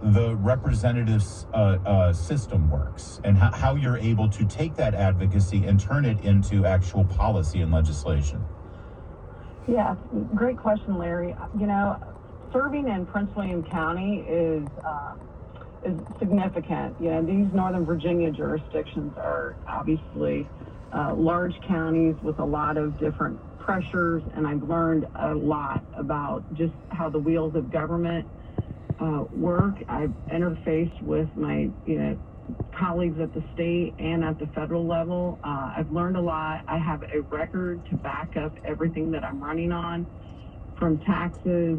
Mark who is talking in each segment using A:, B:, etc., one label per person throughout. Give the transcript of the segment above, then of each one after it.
A: the representative system works, and how you're able to take that advocacy and turn it into actual policy and legislation.
B: Yeah, great question, Larry. Serving in Prince William County is significant. These Northern Virginia jurisdictions are obviously large counties with a lot of different pressures, and I've learned a lot about just how the wheels of government work. I've interfaced with my colleagues at the state and at the federal level. I've learned a lot. I have a record to back up everything that I'm running on, from taxes,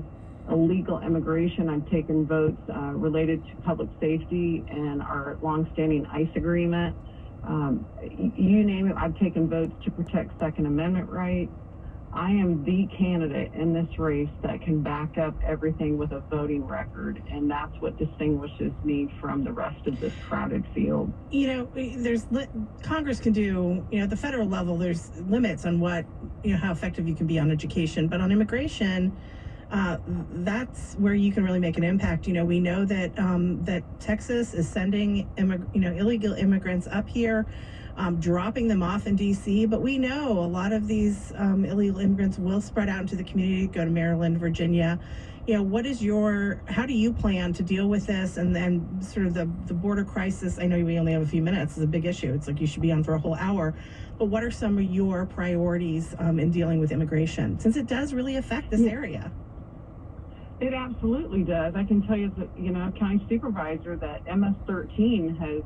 B: illegal immigration. I've taken votes related to public safety and our longstanding ICE agreement. You name it, I've taken votes to protect Second Amendment rights. I am the candidate in this race that can back up everything with a voting record, and that's what distinguishes me from the rest of this crowded field.
C: Congress can do, at the federal level, there's limits on what, how effective you can be on education, but on immigration, that's where you can really make an impact. We know that that Texas is sending illegal immigrants up here, dropping them off in D.C., but we know a lot of these illegal immigrants will spread out into the community, go to Maryland, Virginia. How do you plan to deal with this, and then sort of the border crisis? I know we only have a few minutes. It's a big issue. It's like you should be on for a whole hour. But what are some of your priorities in dealing with immigration, since it does really affect this area?
B: It absolutely does. I can tell you as county supervisor that MS-13 has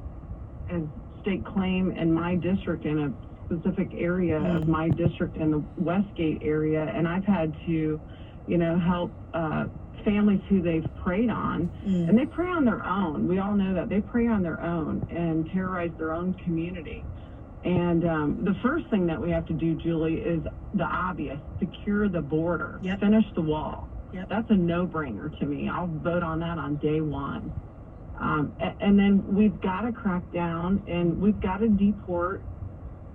B: state claim in my district, in a specific area of my district in the Westgate area, and I've had to help families who they've preyed on, and they prey on their own. We all know that they prey on their own and terrorize their own community. And the first thing that we have to do, Julie, is the obvious: secure the border, finish the wall. That's a no-brainer to me. I'll vote on that on day one. And then we've got to crack down, and we've got to deport,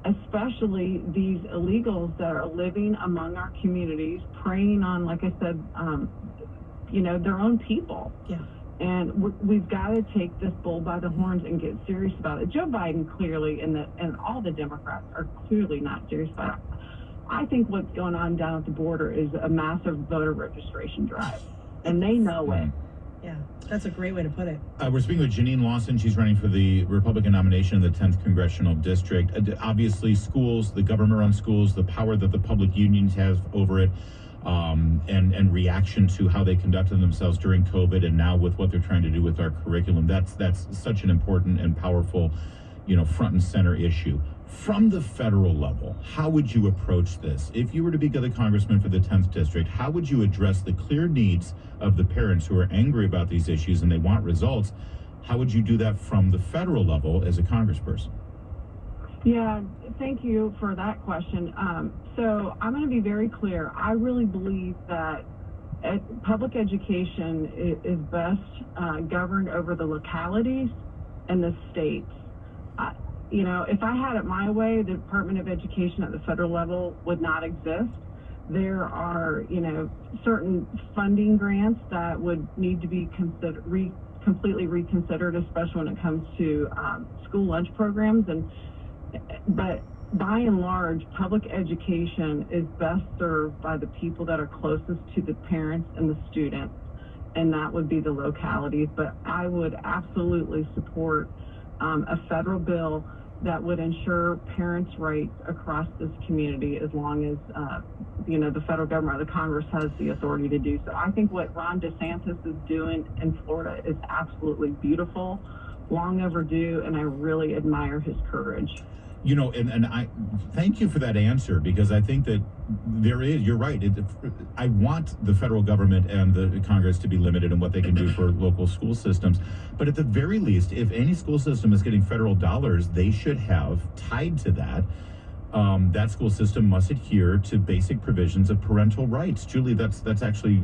B: especially these illegals that are living among our communities, preying on, like I said, their own people. Yeah. And we've got to take this bull by the horns and get serious about it. Joe Biden clearly, and all the Democrats are clearly not serious about it. I think what's going on down at the border is a massive voter registration drive, and they know it.
C: Yeah, that's a great way to put it.
A: We're speaking with Jeanine Lawson. She's running for the Republican nomination in the 10th Congressional District. Obviously, schools, the government-run schools, the power that the public unions have over it, and reaction to how they conducted themselves during COVID, and now with what they're trying to do with our curriculum. That's such an important and powerful, front and center issue. From the federal level, how would you approach this? If you were to be the congressman for the 10th district, how would you address the clear needs of the parents who are angry about these issues and they want results? How would you do that from the federal level as a congressperson?
B: Yeah, thank you for that question. So I'm going to be very clear. I really believe that public education is best governed over the localities and the states. If I had it my way, the Department of Education at the federal level would not exist. There are, certain funding grants that would need to be completely reconsidered, especially when it comes to school lunch programs. But by and large, public education is best served by the people that are closest to the parents and the students, and that would be the localities. But I would absolutely support a federal bill that would ensure parents' rights across this community, as long as the federal government or the Congress has the authority to do so. I think what Ron DeSantis is doing in Florida is absolutely beautiful, long overdue, and I really admire his courage.
A: And I thank you for that answer, because I think that you're right. I want the federal government and the Congress to be limited in what they can do for local school systems. But at the very least, if any school system is getting federal dollars, they should have tied to that. That school system must adhere to basic provisions of parental rights. Julie, that's actually